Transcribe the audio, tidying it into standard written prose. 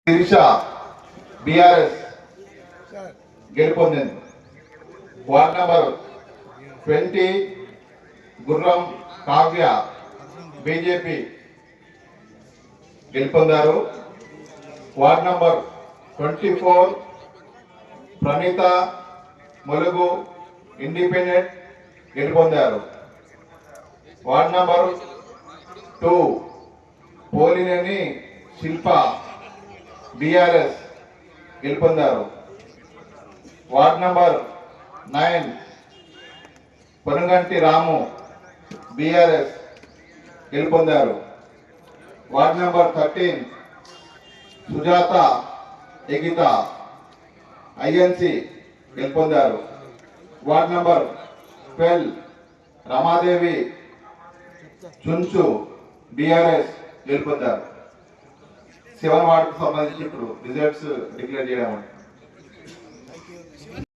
Sirisha BRS గెలుపొందింది. Ward number 20 Gurram Kavya BJP గెలుపొందారు. Ward number 24 Praneetha Mulugu independent గెలుపొందారు. Ward number 2 Polineni Shilpa BRS గెలుపొందారు. Ward number 9 Ponuganti Ramu BRS గెలుపొందారు. Ward number 13 Sujatha Egitha INC గెలుపొందారు. Ward number 12 Ramadevi Chunchu BRS గెలుపొందారు. 7 వార్డుకు సంబంధించి ఇప్పుడు రిజల్ట్స్ డిక్లేర్ చేయడం